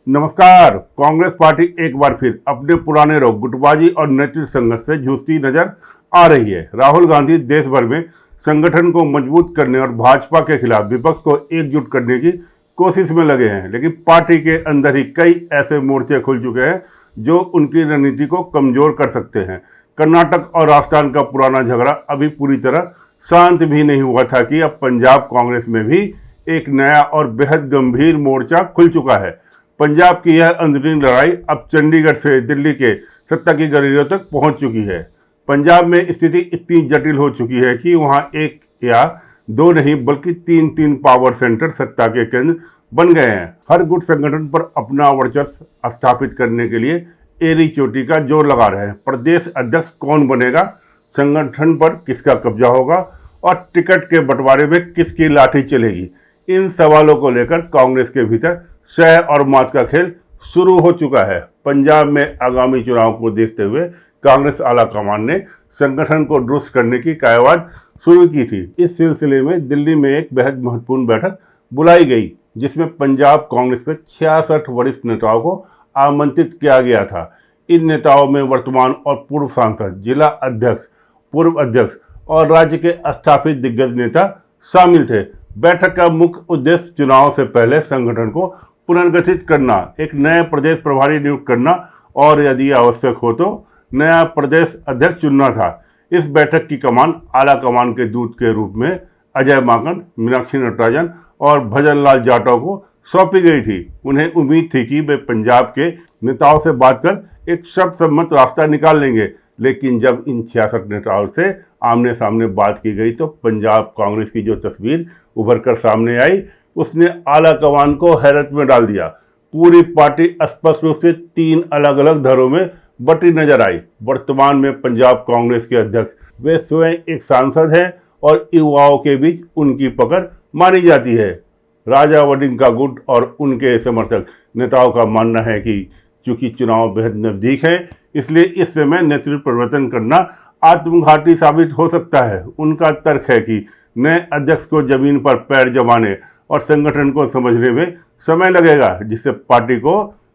नमस्कार। कांग्रेस पार्टी एक बार फिर अपने पुराने रोग गुटबाजी और नेतृत्व संघर्ष से जूझती नजर आ रही है। राहुल गांधी देश भर में संगठन को मजबूत करने और भाजपा के खिलाफ विपक्ष को एकजुट करने की कोशिश में लगे हैं, लेकिन पार्टी के अंदर ही कई ऐसे मोर्चे खुल चुके हैं जो उनकी रणनीति को कमजोर कर सकते हैं। कर्नाटक और राजस्थान का पुराना झगड़ा अभी पूरी तरह शांत भी नहीं हुआ था कि अब पंजाब कांग्रेस में भी एक नया और बेहद गंभीर मोर्चा खुल चुका है। पंजाब की यह अंदरूनी लड़ाई अब चंडीगढ़ से दिल्ली के सत्ता की गलियों तक पहुंच चुकी है। पंजाब में स्थिति इतनी जटिल हो चुकी है कि वहां एक या दो नहीं बल्कि तीन तीन पावर सेंटर सत्ता के केंद्र बन गए हैं। हर गुट संगठन पर अपना वर्चस्व स्थापित करने के लिए एड़ी चोटी का जोर लगा रहे हैं। प्रदेश अध्यक्ष कौन बनेगा, संगठन पर किसका कब्जा होगा और टिकट के बंटवारे में किसकी लाठी चलेगी, इन सवालों को लेकर कांग्रेस के भीतर सह और मात का खेल शुरू हो चुका है। पंजाब में आगामी चुनाव को देखते हुए कांग्रेस आला कमान ने संगठन को दुरुस्त करने की कयावत शुरू की थी। इस सिलसिले में दिल्ली में एक बेहद महत्वपूर्ण बैठक बुलाई गई, जिसमें पंजाब कांग्रेस के 66 वरिष्ठ नेताओं को आमंत्रित किया गया था। इन नेताओं में वर्तमान और पूर्व सांसद, जिला अध्यक्ष, पूर्व अध्यक्ष और राज्य के स्थापित दिग्गज नेता शामिल थे। बैठक का मुख्य उद्देश्य चुनाव से पहले संगठन को पुनर्गठित करना, एक नए प्रदेश प्रभारी नियुक्त करना और यदि आवश्यक हो तो नया प्रदेश अध्यक्ष चुनना था। इस बैठक की कमान आला कमान के दूत के रूप में अजय माकन, मीनाक्षी नटराजन और भजन लाल जाटव को सौंपी गई थी। उन्हें उम्मीद थी कि वे पंजाब के नेताओं से बात कर एक सर्वसम्मत रास्ता निकाल लेंगे, लेकिन जब इन 66 नेताओं से आमने सामने बात की गई तो पंजाब कांग्रेस की जो तस्वीर उभर कर सामने आई उसने आला कमान को हैरत में डाल दिया। पूरी पार्टी स्पष्ट रूप से 3 अलग अलग धड़ों में बटी नजर आई। वर्तमान में पंजाब कांग्रेस के अध्यक्ष वे स्वयं एक सांसद हैं और युवाओं के बीच उनकी पकड़ मानी जाती है। राजा वडिंग का गुट और उनके समर्थक नेताओं का मानना है कि चूंकि चुनाव बेहद नजदीक है, इसलिए इस समय नेतृत्व परिवर्तन करना आत्मघाती साबित हो सकता है। उनका तर्क है कि नए अध्यक्ष को जमीन पर पैर जमाने और संगठन को समझने में समय लगेगा, जिससे पार्टी को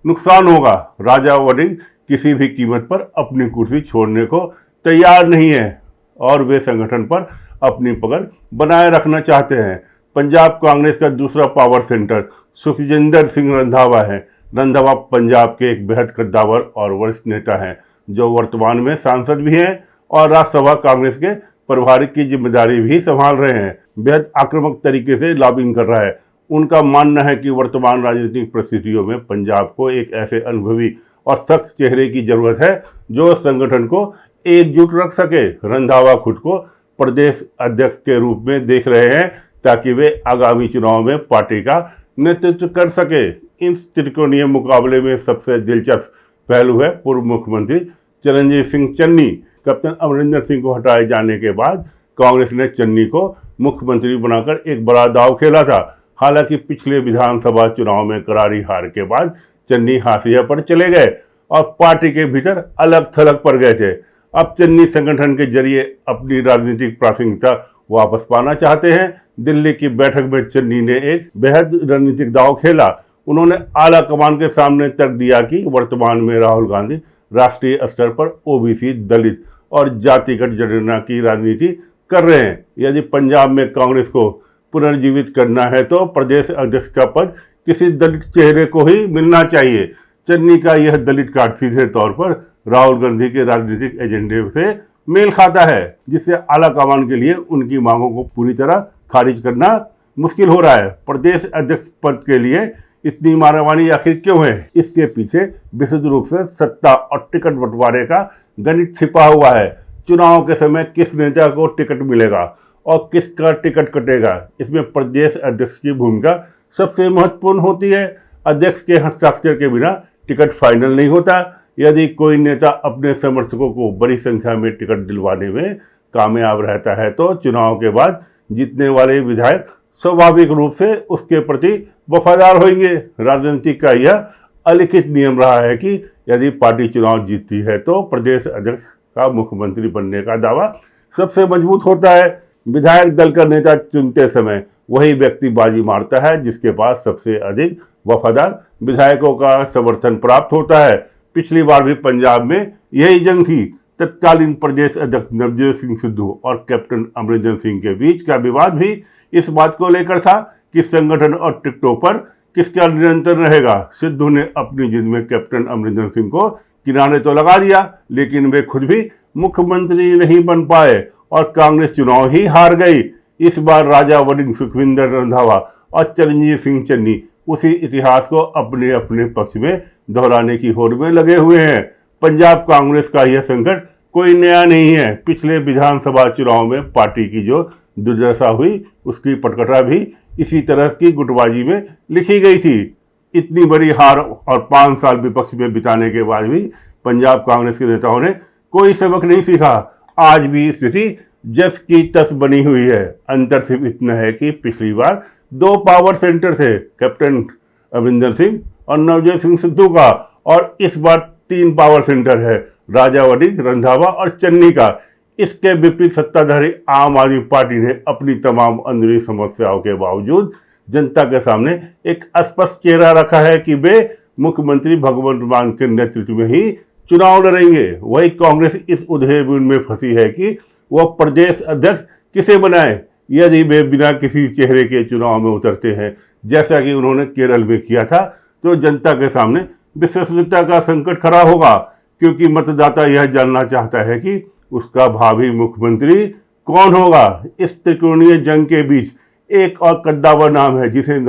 नुकसान होगा। राजा वडिंग किसी भी कीमत पर अपनी कुर्सी छोड़ने को तैयार नहीं है और वे संगठन पर अपनी पकड़ बनाए रखना चाहते हैं। पंजाब कांग्रेस का दूसरा पावर सेंटर सुखजिंदर सिंह रंधावा है। रंधावा पंजाब के एक बेहद कद्दावर और वरिष्ठ नेता हैं, जो वर्तमान में सांसद भी हैं और राज्यसभा कांग्रेस के प्रभारी की जिम्मेदारी भी संभाल रहे हैं। बेहद आक्रामक तरीके से लॉबिंग कर रहा है। उनका मानना है कि वर्तमान राजनीतिक परिस्थितियों में पंजाब को एक ऐसे अनुभवी और सख्त चेहरे की जरूरत है जो संगठन को एकजुट रख सके। रंधावा खुद को प्रदेश अध्यक्ष के रूप में देख रहे हैं ताकि वे आगामी चुनाव में पार्टी का नेतृत्व कर सके। इस त्रिकोणीय मुकाबले में सबसे दिलचस्प पहलू है पूर्व मुख्यमंत्री चिरंजीव सिंह चन्नी। कैप्टन अमरिंदर सिंह को हटाए जाने के बाद कांग्रेस ने चन्नी को मुख्यमंत्री बनाकर एक बड़ा दांव खेला था। हालांकि पिछले विधानसभा चुनाव में करारी हार के बाद चन्नी हाशिए पर चले गए और पार्टी के भीतर अलग थलग पड़ गए थे। अब चन्नी संगठन के जरिए अपनी राजनीतिक प्रासंगिकता वापस पाना चाहते हैं। दिल्ली की बैठक में चन्नी ने एक बेहद रणनीतिक दांव खेला। उन्होंने आला कमान के सामने तर्क दिया कि वर्तमान में राहुल गांधी राष्ट्रीय स्तर पर ओबीसी, दलित और जातिगत जनगणना की राजनीति कर रहे हैं। यदि पंजाब में कांग्रेस को पुनर्जीवित करना है तो प्रदेश अध्यक्ष का पद किसी दलित चेहरे को ही मिलना चाहिए। चन्नी का यह दलित कार्ड सीधे तौर पर राहुल गांधी के राजनीतिक एजेंडे से मेल खाता है, जिससे आला कमान के लिए उनकी मांगों को पूरी तरह खारिज करना मुश्किल हो रहा है। प्रदेश अध्यक्ष पद के लिए इतनी मारामारी आखिर क्यों है? इसके पीछे विशुद्ध रूप से सत्ता और टिकट बंटवारे का गणित छिपा हुआ है। चुनाव के समय किस नेता को टिकट मिलेगा और किसका टिकट कटेगा, इसमें प्रदेश अध्यक्ष की भूमिका सबसे महत्वपूर्ण होती है। अध्यक्ष के हस्ताक्षर के बिना टिकट फाइनल नहीं होता। यदि कोई नेता अपने समर्थकों को बड़ी संख्या में टिकट दिलवाने में कामयाब रहता है तो चुनाव के बाद जीतने वाले विधायक स्वाभाविक रूप से उसके प्रति वफादार होंगे। राजनीति का यह अलिखित नियम रहा है कि यदि पार्टी चुनाव जीतती है तो प्रदेश अध्यक्ष का मुख्यमंत्री बनने का दावा सबसे मजबूत होता है। विधायक दल का नेता चुनते समय वही व्यक्ति बाजी मारता है जिसके पास सबसे अधिक वफादार विधायकों का समर्थन प्राप्त होता है। पिछली बार भी पंजाब में यही जंग थी। तत्कालीन प्रदेश अध्यक्ष नवजोत सिंह सिद्धू और कैप्टन अमरिंदर सिंह के बीच का विवाद भी इस बात को लेकर था कि संगठन और टिकटों पर किसका नियंत्रण रहेगा। सिद्धू ने अपनी जिद में कैप्टन अमरिंदर सिंह को किनारे तो लगा दिया, लेकिन वे खुद भी मुख्यमंत्री नहीं बन पाए और कांग्रेस चुनाव ही हार गई। इस बार राजा वड़िंग, सुखविंदर रंधावा और चरणजीत सिंह चन्नी उसी इतिहास को अपने अपने पक्ष में दोहराने की होड़ में लगे हुए हैं। पंजाब कांग्रेस का यह संकट कोई नया नहीं है। पिछले विधानसभा चुनाव में पार्टी की जो दुर्दशा हुई उसकी पटकथा भी इसी तरह की गुटबाजी में लिखी गई थी। इतनी बड़ी हार और 5 साल विपक्ष में बिताने के बाद भी पंजाब कांग्रेस के नेताओं ने कोई सबक नहीं सीखा। आज भी स्थिति जस की तस बनी हुई है। अंतर सिर्फ इतना है कि पिछली बार 2 पावर सेंटर थे, कैप्टन अमरिंदर सिंह और नवजोत सिंह सिद्धू का, और इस बार 3 पावर सेंटर है, राजा वड़िंग, रंधावा और चन्नी का। इसके विपरीत सत्ताधारी आम आदमी पार्टी ने अपनी तमाम अंदरूनी समस्याओं के बावजूद जनता के सामने एक स्पष्ट चेहरा रखा है कि वे मुख्यमंत्री भगवंत मान के नेतृत्व में ही चुनाव लड़ेंगे। वही कांग्रेस इस उधेड़बुन में फंसी है कि वह प्रदेश अध्यक्ष किसे बनाए यदि वे बिना किसी चेहरे के चुनाव में उतरते हैं, जैसा कि उन्होंने केरल में किया था, तो जनता के सामने विश्वसनीयता का संकट खड़ा होगा, क्योंकि मतदाता यह जानना चाहता है कि उसका भावी मुख्यमंत्री कौन होगा। इस त्रिकोणीय जंग के बीच एक और कद्दावर नाम है जिसे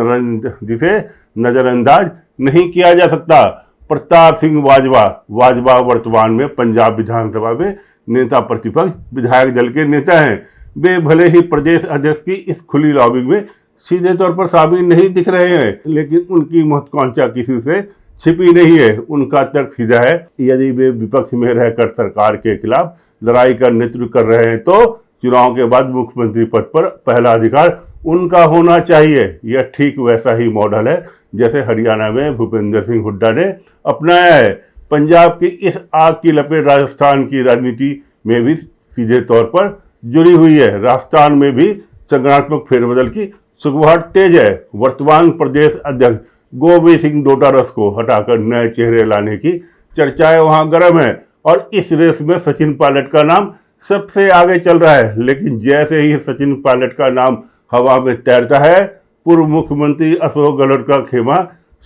नजरअंदाज नहीं किया जा सकता, प्रताप सिंह बाजवा वर्तमान में पंजाब विधानसभा में नेता प्रतिपक्ष विधायक दल के नेता हैं। वे भले ही प्रदेश अध्यक्ष की इस खुली लॉबिंग में सीधे तौर पर शामिल नहीं दिख रहे हैं, लेकिन उनकी महत्वाकांक्षा किसी से छिपी नहीं है। उनका तर्क सीधा है, यदि वे विपक्ष में रहकर सरकार के खिलाफ लड़ाई का नेतृत्व कर रहे हैं तो चुनाव के बाद मुख्यमंत्री पद पर पहला अधिकार उनका होना चाहिए। यह ठीक वैसा ही मॉडल है जैसे हरियाणा में भूपेंद्र सिंह हुड्डा ने अपनाया है। पंजाब की इस आग की लपेट राजस्थान की राजनीति में भी सीधे तौर पर जुड़ी हुई है। राजस्थान में भी संगठनात्मक फेरबदल की सुगबुगाहट तेज है। वर्तमान प्रदेश अध्यक्ष गोविंद सिंह डोटारस को हटाकर नए चेहरे लाने की चर्चाएं वहां गर्म है और इस रेस में सचिन पायलट का नाम सबसे आगे चल रहा है। लेकिन जैसे ही सचिन पायलट का नाम हवा में तैरता है, पूर्व मुख्यमंत्री अशोक गहलोत का खेमा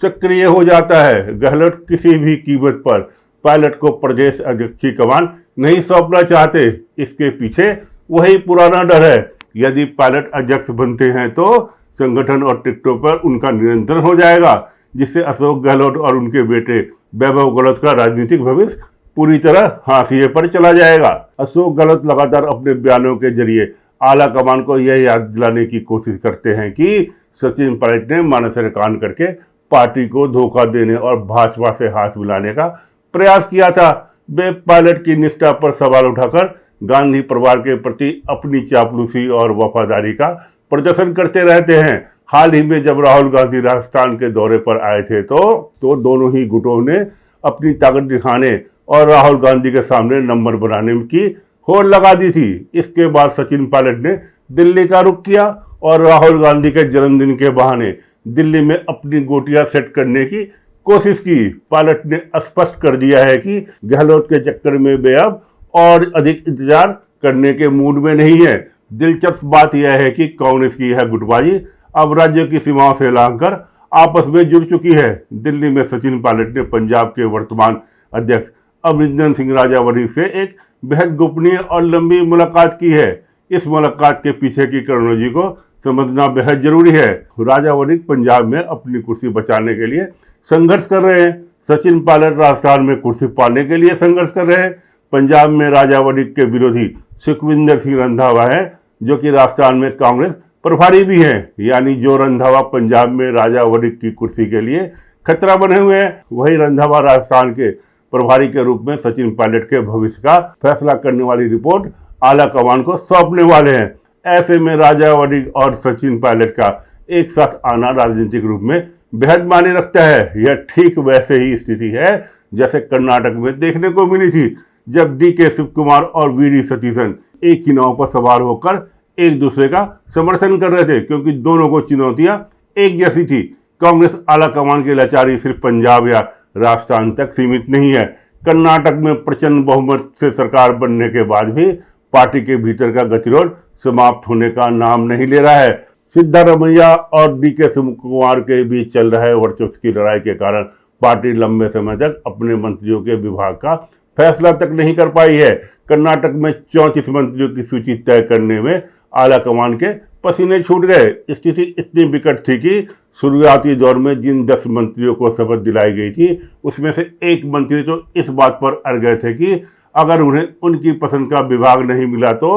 सक्रिय हो जाता है। गहलोत किसी भी कीमत पर पायलट को प्रदेश अध्यक्ष की कमान नहीं सौंपना चाहते। इसके पीछे वही पुराना डर है, यदि पायलट अध्यक्ष बनते हैं तो संगठन और टिकटों पर उनका नियंत्रण हो जाएगा, जिससे अशोक गहलोत और उनके बेटे वैभव गहलोत का राजनीतिक भविष्य पूरी तरह हाशिए पर चला जाएगा। अशोक गहलोत लगातार अपने बयानों के जरिए आला कमान को यह याद दिलाने की कोशिश करते हैं कि सचिन पायलट ने मानसर कांड करके पार्टी को धोखा देने और भाजपा से हाथ मिलाने का प्रयास किया था। वे पायलट की निष्ठा पर सवाल उठाकर गांधी परिवार के प्रति अपनी चापलूसी और वफादारी का प्रदर्शन करते रहते हैं। हाल ही में जब राहुल गांधी राजस्थान के दौरे पर आए थे तो दोनों ही गुटों ने अपनी ताकत दिखाने और राहुल गांधी के सामने नंबर बनाने की होड़ लगा दी थी। इसके बाद सचिन पायलट ने दिल्ली का रुख किया और राहुल गांधी के जन्मदिन के बहाने दिल्ली में अपनी गोटियां सेट करने की कोशिश की। पायलट ने स्पष्ट कर दिया है कि गहलोत के चक्कर में वे अब और अधिक इंतजार करने के मूड में नहीं है। दिलचस्प बात यह है कि कांग्रेस की यह गुटबाजी अब राज्य की सीमाओं से लांघकर आपस में जुड़ चुकी है। दिल्ली में सचिन पायलट ने पंजाब के वर्तमान अध्यक्ष अमरिंदर सिंह राजावड़ी से एक बेहद गोपनीय और लंबी मुलाकात की है। इस मुलाकात के पीछे की क्रोनोलॉजी को समझना बेहद जरूरी है। राजावड़ी पंजाब में अपनी कुर्सी बचाने के लिए संघर्ष कर रहे हैं, सचिन पायलट राजस्थान में कुर्सी पाने के लिए संघर्ष कर रहे हैं। पंजाब में राजावड़ी के विरोधी सुखविंदर सिंह रंधावा है, जो कि राजस्थान में कांग्रेस प्रभारी भी हैं। यानी जो रंधावा पंजाब में राजावड़ी की कुर्सी के लिए खतरा बने हुए हैं, वही रंधावा राजस्थान के प्रभारी के रूप में सचिन पायलट के भविष्य का फैसला करने वाली रिपोर्ट आला कमान को सौंपने वाले हैं। ऐसे में राजावड़ी और सचिन पायलट का एक साथ आना राजनीतिक रूप में बेहद मायने रखता है। यह ठीक वैसे ही स्थिति है जैसे कर्नाटक में देखने को मिली थी, जब DK शिव कुमार और VD सतीशन एक ही नाव पर सवार होकर एक दूसरे का समर्थन कर रहे थे, क्योंकि दोनों को चुनौतियां एक जैसी थी। कांग्रेस आला कमान की लाचारी सिर्फ पंजाब या राजस्थान तक सीमित नहीं है। कर्नाटक में प्रचंड बहुमत से सरकार बनने के बाद भी पार्टी के भीतर का गतिरोध समाप्त होने का नाम नहीं ले रहा है। सिद्धारमैया और डीके शिवकुमार के बीच चल रहे वर्चस्व की लड़ाई के कारण पार्टी लंबे समय तक अपने मंत्रियों के विभाग का फैसला तक नहीं कर पाई है। कर्नाटक में 34 मंत्रियों की सूची तय करने में आला कमान के पसीने छूट गए। स्थिति इतनी विकट थी कि शुरुआती दौर में जिन 10 मंत्रियों को शपथ दिलाई गई थी, उसमें से एक मंत्री तो इस बात पर अड़ गए थे कि अगर उन्हें उनकी पसंद का विभाग नहीं मिला तो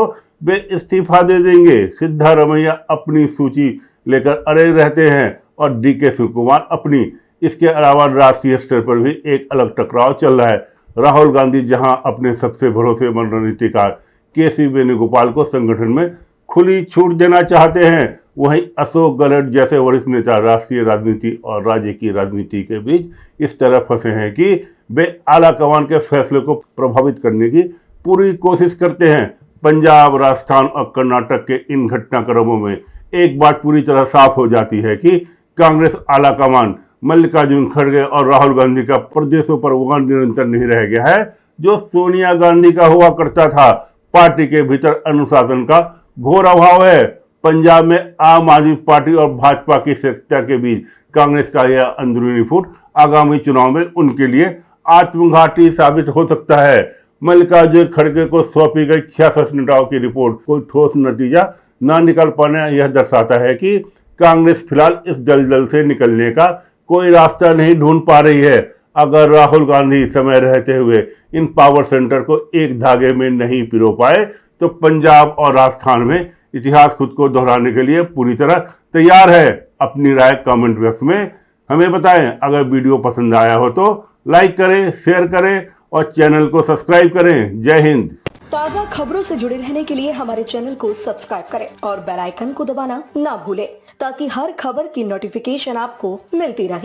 वे इस्तीफा दे देंगे। सिद्धारमैया अपनी सूची लेकर अड़े रहते हैं और डीके शिवकुमार अपनी। इसके अलावा राष्ट्रीय स्तर पर भी एक अलग टकराव चल रहा है। राहुल गांधी जहां अपने सबसे भरोसेमंद रणनीतिकार केसी वेणुगोपाल को संगठन में खुली छूट देना चाहते हैं, वहीं अशोक गहलोत जैसे वरिष्ठ नेता राष्ट्रीय राजनीति और राज्य की राजनीति के बीच इस तरह फंसे हैं कि वे आला कमान के फैसले को प्रभावित करने की पूरी कोशिश करते हैं। पंजाब, राजस्थान और कर्नाटक के इन घटनाक्रमों में एक बात पूरी तरह साफ हो जाती है कि कांग्रेस आला कमान मल्लिकार्जुन खड़गे और राहुल गांधी का प्रदेशों पर वह निरंतर नहीं रह गया है जो सोनिया गांधी का हुआ करता था। पार्टी के भीतर अनुशासन का घोर अभाव है। पंजाब में आम आदमी पार्टी और भाजपा की सत्ता के बीच कांग्रेस का यह अंदरूनी फुट आगामी चुनाव में उनके लिए आत्मघाती साबित हो सकता है। मल्लिकार्जुन खड़गे को सौंपी गई 66 नेताओं की रिपोर्ट कोई ठोस नतीजा न निकल पाना यह दर्शाता है कि कांग्रेस फिलहाल इस दलदल से निकलने का कोई रास्ता नहीं ढूंढ पा रही है। अगर राहुल गांधी समय रहते हुए इन पावर सेंटर को एक धागे में नहीं पिरो पाए तो पंजाब और राजस्थान में इतिहास खुद को दोहराने के लिए पूरी तरह तैयार है। अपनी राय कमेंट बॉक्स में हमें बताएं। अगर वीडियो पसंद आया हो तो लाइक करें, शेयर करें और चैनल को सब्सक्राइब करें। जय हिंद। ताज़ा खबरों से जुड़े रहने के लिए हमारे चैनल को सब्सक्राइब करें और बेल आइकन को दबाना ना भूलें ताकि हर खबर की नोटिफिकेशन आपको मिलती रहे।